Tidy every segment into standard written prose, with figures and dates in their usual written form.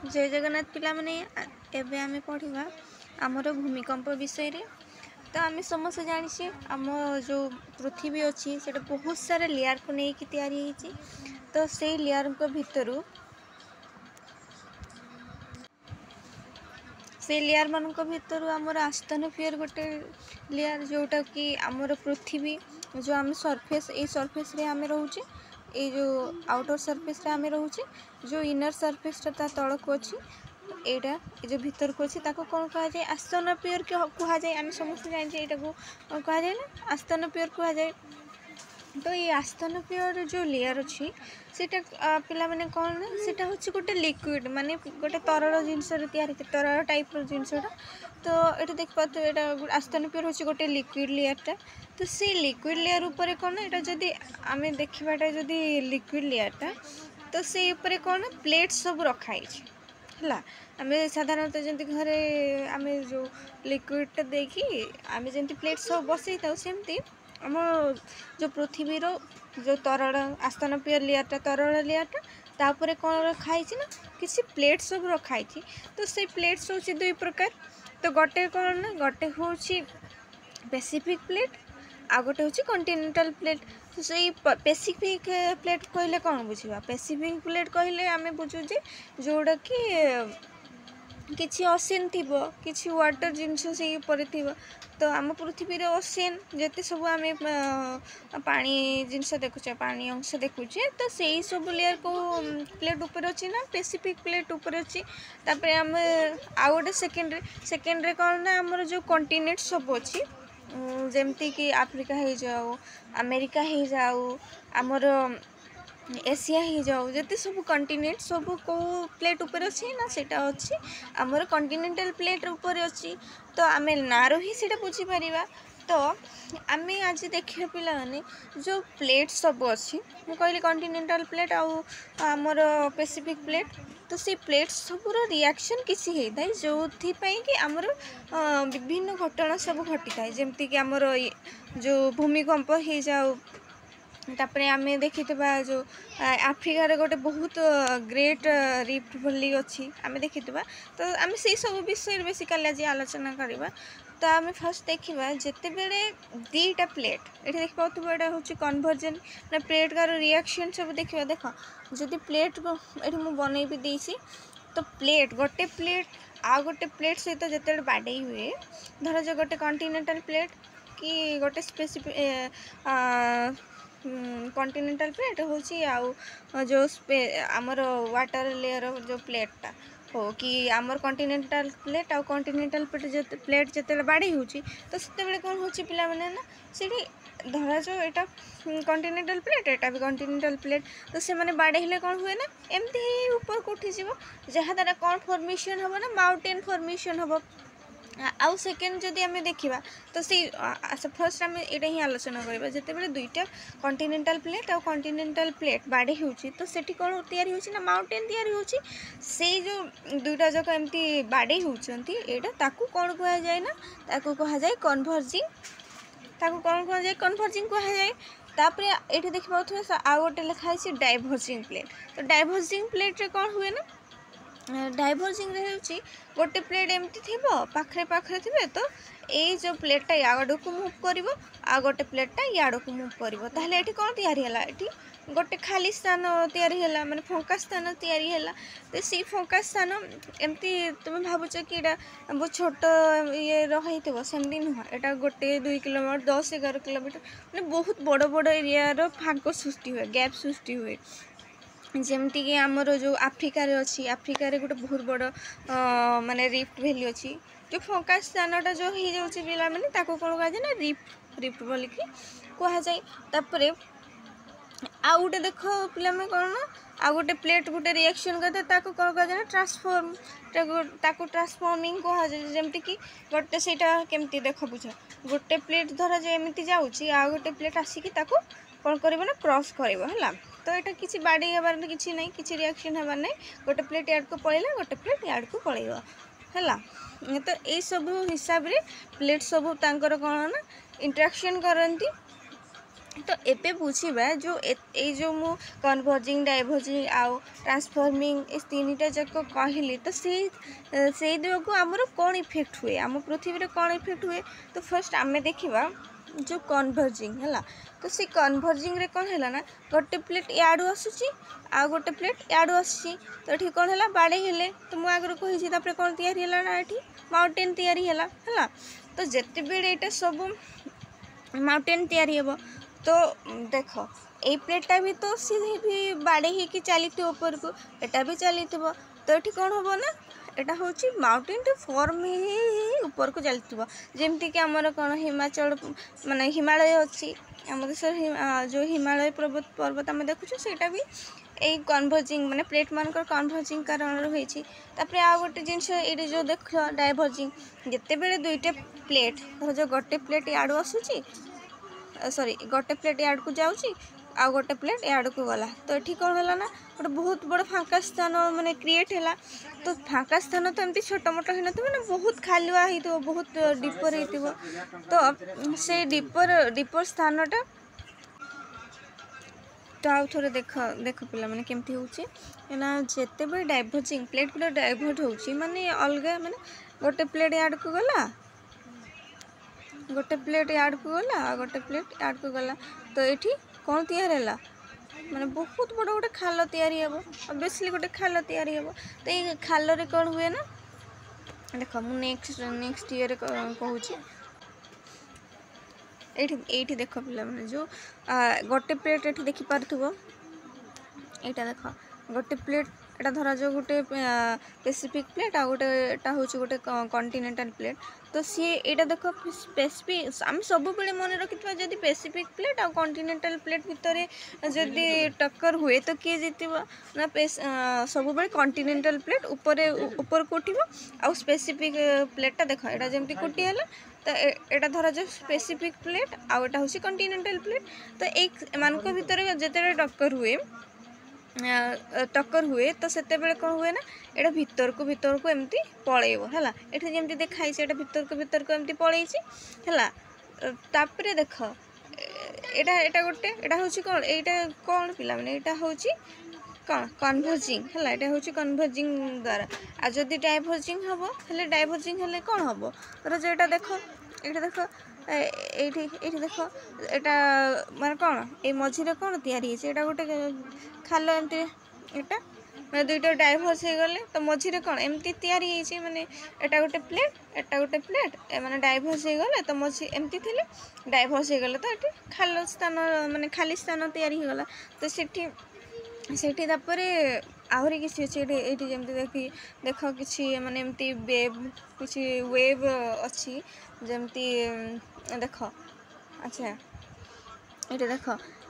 जय जगन्नाथ पिला माने एबे आमे पढ़िबा आमर भूमिकंप विषय रे। तो आम समस्त जानी आम जो पृथ्वी अच्छी से बहुत सारा लेयर को लेकिन तैयारी होती। तो से लेयर को भितर से लेयर मान भर आमर आस्थनोस्फियर गोटे लेयर जोटा कि आमर पृथ्वी जो आम सरफेस ये सरफेस रे आम रोचे ये जो आउटर सरफेस रे आम रोचे जो इनर सरफेस ता तल को अच्छी एटा जो भीतर को अच्छी ताको कौन कह जाए आस्थनोस्फियर कह जाए। आम समस्त जाने यहाँ कह जाए ना आस्थनोस्फियर कह जाए। तो ये आस्थनोस्फियर जो लेयर अच्छी सेटा पिला माने कौन ना सेटा होची गोटे लिक्विड माने गोटे तरल जिनस तैयारी तरल टाइप जिनसटा। तो ये देख पाते ये आस्थनोस्फियर होची गोटे लिक्विड लेयरटा। तो से लिक्विड लेयर ऊपर कौन ना यहाँ जदि आम देखाटा जदि लिक्विड लेयरटा तो से ऊपर कौन ना प्लेट सब रखाई है। आम साधारणतः जमी घरे आम जो लिक्विडटा देखी आम जमी प्लेट सब बसई था सेमती आम जो पृथ्वीर जो तरल आस्थनोस्फियर लेयरटा तरल लेयरटा तापर कौन रखाई ना किसी प्लेट सब रखाई। तो से प्लेट्स हूँ दुई प्रकार। तो गोटे कौन ना गोटे हूँ पैसिफिक प्लेट आ गोटे हूँ कॉन्टिनेंटल प्लेट। तो से पैसिफिक प्लेट कहले कौन बुझा पैसिफिक प्लेट कहले आम बुझुचे जोड़ा कि किसी ओशियन थी किसी वाटर जिनस से ऊपर थी। तो आम पृथ्वी ओशियन जिते सब आम पानी जिनस देखुचे पानी अंश देखुचे तो से ही सब लेयर को प्लेट ऊपर अच्छी ना पैसिफिक प्लेट ऊपर अच्छी। तापर आम आउ गोटे सेकेंड कौन ना आमर जो कॉन्टिनेंट सब अच्छी जमती कि आफ्रिका हो जाओ अमेरिका हो जाओ आमर एशिया हो जाओ जिते सब कॉन्टिनेंट सब को प्लेट ऊपर अच्छी ना सेटा अच्छी आमर कॉन्टिनेंटल प्लेट ऊपर अच्छी। तो आम नार ही से बुझीपर। तो आम आज देखिए पिला माने जो प्लेट सब अच्छी मु कहली कॉन्टिनेंटल प्लेट आमर पैसिफिक प्लेट। तो से प्लेट सबूर रिएक्शन किसी होता है जो कि आमर विभिन्न घटना सब घटी थाए जमती कि आमर जो भूमिकंप हो जाओ तापरे आम देखी जो आफ्रिकार गोटे बहुत ग्रेट रिफ्ट भली अच्छी आम देखी। तो आम से सब विषय बेसिकाली आज आलोचना करवा। तो आम फर्स्ट देखा जिते बड़े दीटा प्लेट ये देख पाथ यहाँ हूँ कन्वर्जन ना प्लेट कार रिएक्शन सब देखा देख जदि प्लेट ये मुझे बनई भी देसी। तो प्लेट गोटे प्लेट आ गोटे प्लेट सहित जिते बाडे हुए धर जो गोटे कॉन्टिनेंटल प्लेट कि गोटे स्पेसिफिक कॉन्टिनेंटल प्लेट हूँ जो आमर वाटर लेयर जो प्लेटा हो कि आमर कॉन्टिनेंटल प्लेट आ कॉन्टिनेंटल प्लेट जिते बाड़ी हो तो से कौन हो पिला माने ना से धरा जो यहाँ कॉन्टिनेंटल प्लेट एटा भी कॉन्टिनेंटल प्लेट। तो से मैंने बाड़े हेले कौन हुए ना एमती ऊपर को उठी जहाँ द्वारा कौन फॉर्मेशन हम ना माउंटेन फॉर्मेशन हम। आउ सेकेंड जदि आम देखा तो सी फर्स्ट आम ये ही आलोचना करवा जिते बड़े दुईटा कॉन्टिनेंटल प्लेट और कॉन्टिनेंटल प्लेट बाड़े हो तो सेठी कौन तैयारी होची ना माउंटेन तैयारी होची। से जो दुईटा जाक एमती बाड़े होचंती एटा ताकू कौन कहा जाए ना ताकू कहा जाए कन्वर्जिंग ताकू कौन कहा जाए कन्वर्जिंग कहा जाए। तापर ये देखि पाउथबे आउ गोटे लिखाई डाइवर्जिंग प्लेट। तो डाइवर्जिंग प्लेट रे कौन हुए ना डाइवर्जिंग रे गोटे प्लेट एमती थी पाखे पाखे थे। तो ये जो प्लेटा याड़ को मुव कर आ गोटे प्लेटा याड़ को मुव कर ये कौन तैयारी है ये गोटे खाली स्थान तैयारी है माने फंका स्थान तैयारी है। तो सी फंका स्थान एमती तुम भावुच कि बहुत छोट ये रही सेमती नुह यहाँ गोटे 2 किलोमीटर 10-11 किलोमीटर मैंने बहुत बड़ बड़ एरिया फांक सृष्टि हुए गैप सृष्टि हुए। जमती कि आमर जो आफ्रिकार अच्छी आफ्रिकार गोटे बहुत बड़ माने रिफ्ट वैली अच्छी जो फंका स्थानटा जो हो जाए पिला मैंने कौन कह जाए ना रिफ्ट बोल कि कह जाए। तापर आ गोटे देख पिला में कौन ना आ गोटे प्लेट गोटे रिएक्शन करता कौन कह जाए ट्रांसफॉर्म ट्रांसफॉर्मिंग कह जाए। जमती कि गोटे से केमती देख बुझ गोटे प्लेट धरा जो एमती जाऊँगी आ गोटे प्लेट आसिकी कौन कर क्रॉस कर। तो यहाँ किसी बाड़ी हबार किसी ना कि रिएक्शन हबार ना गोटे प्लेट याड को पलैला गोटे प्लेट याड को पलैब है। तो ये सब हिसाब रे प्लेट सब तांकर कौन ना इंटरेक्शन करती तो एबे बुझा जो जो मु कन्वर्जिंग डाइवर्जिंग आउ ट्रांसफॉर्मिंग इस तीनटा जाक कहली तो से जो आमर कौन इफेक्ट हुए आम पृथ्वी कौन इफेक्ट हुए तो फर्स्ट आम देखा जो कन्वर्जिंग है तो सी कन्वर्जिंग रे कौन है ना गोटे प्लेट याडू आसूची आ गोटे प्लेट याडू आसूची तो ये कौन है बाड़े हेले तो मुझे आगे कही कौन तैयारी है ना ये माउंटेन तैयारी है तो जिते बेले यहाँ सब माउंटेन तैयारी हे तो देख ये प्लेटा भी तो सी भी बाड़े ही चली ऊपर को एटा भी चली तो ये कौन हम ना यहाँ हूँ माउंटेन टे फॉर्म ही ऊपर को चलती जमती कि आमर कौन हिमाचल माने हिमालय अच्छी आम देश जो हिमालय पर्वत आम देखुँ से भी यही कन्वर्जिंग माने प्लेट मान कन्वर्जिंग कारण होती आ गोटे जिनस ये जो देख डाइवर्जिंग जिते बड़े दुईटा प्लेट जो गोटे प्लेट याडू आसूची सॉरी गोटे प्लेट याड को जाऊँगी आ गोटे प्लेट याड को गला तो ये कौन है ना गोटे बहुत बड़ फाँका स्थान माने क्रिएट है तो फाँका स्थान तो एमती छोट मोट ही ना बहुत खालुआ हो बहुत डीपर हो तो से डीपर स्थानटा तो आउ थे देख देख पिला माने केमती होची ना जेते बे डाइवर्जिंग प्लेट गुला डाइवर्ट होची माने अलग माने गोटे प्लेट याड को गला गोटे प्लेट याड को गला गोटे प्लेट याड को गला तो ये कौन तैयार है माने बहुत बड़ गोटे खाल तैयारी हे ऑब्वियसली गोटे खाल तैयारी हे तो ये खाल रे कौन हुए ना देख मु नेक्स्ट ईयर कहूँ ये देख पिला मैंने जो गोटे प्लेट ये देखिपार यहाँ देख गोटे प्लेट एटा धरा जो गोटे पेसिफिक प्लेट आ गोटे एटा हूँ गोटे कॉन्टिनेंटल प्लेट तो सी यहाँ देख स्पेसिफिक आम सब बेले मन रखी जदि पेसिफिक प्लेट आ कॉन्टिनेंटल प्लेट भितर जदि टक्कर हुए तो किए जीत ना सब बेले कॉन्टिनेंटल प्लेट ऊपर को उठिबो आ स्पेसिफिक प्लेटा देख यहाँ जमती कोटी है तो यहाँ धरा जो स्पेसिफिक प्लेट आउटा हूँ कॉन्टिनेंटल प्लेट तो एक मान भितर जिते टक्कर हुए तो से कौन हुए ना यहाँ भितर को एमती पलैब है ये जमी देखाई भितर को एमती पलैई तापर देख यहाँ गोटे यहाँ हूँ कौन यहाँ कौन पिला माने यहाँ हूँ कौन कन्वर्जिंग है यहाँ हूँ कन्वर्जिंग द्वारा आ जदि डाइवर्जिंग हम हेले डाइवर्जिंग हेले कौन हम तर जो यहाँ देख ये देख ये देख यहाँ माने कौन ये मझीरे कौन तैयारी है गोटे खाल एमती यहाँ मैं दुईटा डाइवर्स हो गले तो मझीरे कौन एमती तैयारी है माने एटा गोटे प्लेट माने डाइवर्स हो गले तो मझी एमती थिले डाइवर्स हो गले तो ये खाल स्थान माने खाली स्थान तैयारी हो गला तो सेठी तापर आहरी किसी अच्छे ये जमी देख किसी माने एमती किसी वेव अच्छी जमती देख अच्छा ये देख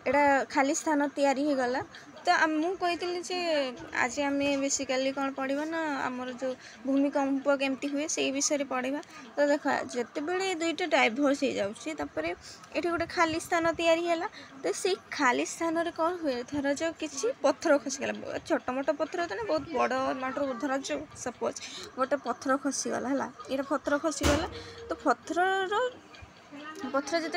यहाँ खाली स्थान तैयारी हो गला तो मुझे आज आम बेसिकाली कौन पढ़ा ना आमर जो भूमिकंप केमती हुए से विषय पढ़ा तो देख जिते बड़े दुईटा डाइवर्स हो जाऊँगी ये गोटे खाली स्थान तैयारी है तो से खाली स्थान रे कौन हुए धर जो किसी पत्थर खसीगला छोट मोट पत्थर तो ना बहुत बड़ अमाउंट धर जो सपोज गोटे पत्थर खसीगला है ये पत्थर खसीगला तो पत्थर जो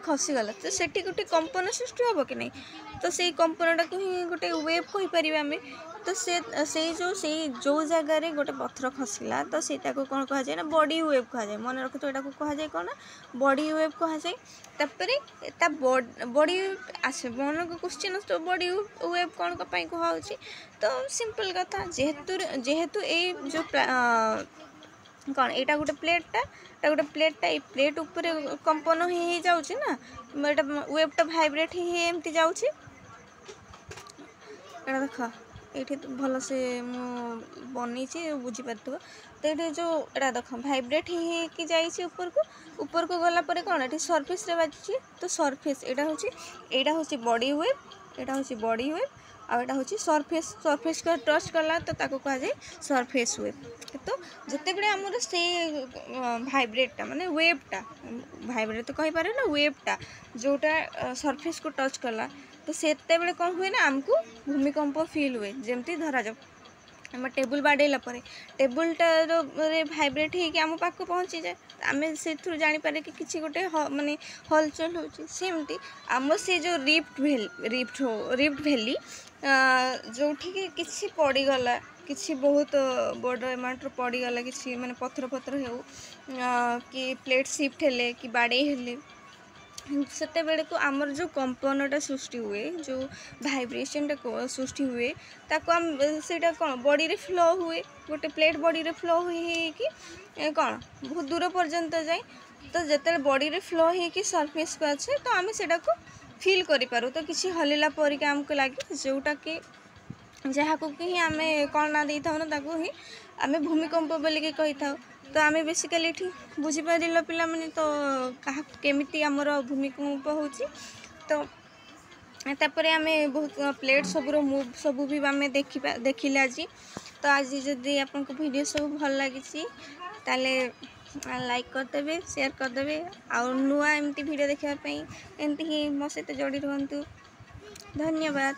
खसीगला तो से गोटे कंपन सृष्टि हम कि नहीं तो से कंपनटा को ही गोटे वेव कहीपर आम तो से जो जगार गोटे पत्थर खसला तो से कौन कह जाए ना बॉडी वेव कह जाए मन रख तो यहाँ को कह जाए कौन ना बॉडी वेव कह जाए तापर बॉडी आसे मन को क्वेश्चन तो बॉडी वेव कौन कह तो सिंपल कथा जेहेतु ये जो कौन यहाँ गोटे प्लेटा ये प्लेट उपर कंपन हो जाऊँगी ना वेवटा भाइब्रेट एमती जाऊँगी यहाँ देख ये भल से मुझे बुझीपार तो ये जो यहाँ देख भाइब्रेट हो जाइए ऊपर को गला पर कौन ये सरफेस रे बाजुची तो सरफेस यहाँ हूँ बॉडी वेव यहाँ हूँ बॉडी वेव आटा हूँ सरफेस को टच कला तो ताको कह जाए सरफेस वेव तो जिते बड़े आमर से भाइब्रेटा माने वेवटा भाइब्रेट तो कही पारे ना वेवटा जोटा सरफेस को टच कला तो सेते बेले कौन हुए ना आमको भूमिकंप फील हुए जमती धरा जाओ आम टेबुल बाड़ेला टेबुलटार भाइब्रेट होगी आम पाक पहुँची जाए आम से जापर कि किसी गोटे माने हलचल होमती आम से जो रिफ्ट वैली जो कि पड़गला कि बहुत बड़ एमाउंट पड़गला कि माने पत्थर पत्थर हो कि प्लेट शिफ्ट हेले कि बाड़े हेले सेते बेले को आमर जो कंपनटा सृष्टि हुए जो भाइब्रेशनटा सृष्टि हुए ताको आम सेटा कौन बॉडी रे फ्लो हुए गोटे प्लेट बॉडी रे फ्लो हुई कि कौन बहुत दूर पर्यंत जाए तो जिते बॉडी रे फ्लो होगी सरफेस को अच्छे तो आम सेटा को फील करूँ तो किसी हलिला परिका आमको लगे जोटा कि जहाँ को कि आम कौन ना दे था ही आम भूमिकंप बोलिकी कही था तो आम बेसिकाली ये बुझीपार पिला माने तो क्या केमिति आमर भूमिकंप होची तो तापर आम बहुत प्लेट सबूर मुव सबू भी आम देखिले आज तो आज जदि आपको वीडियो सब भल लगी ताले लाइक करदे शेयर करदे आउ नुआ एमती वीडियो देखापी एमती ही मो सहित जोड़ी रुहतु धन्यवाद।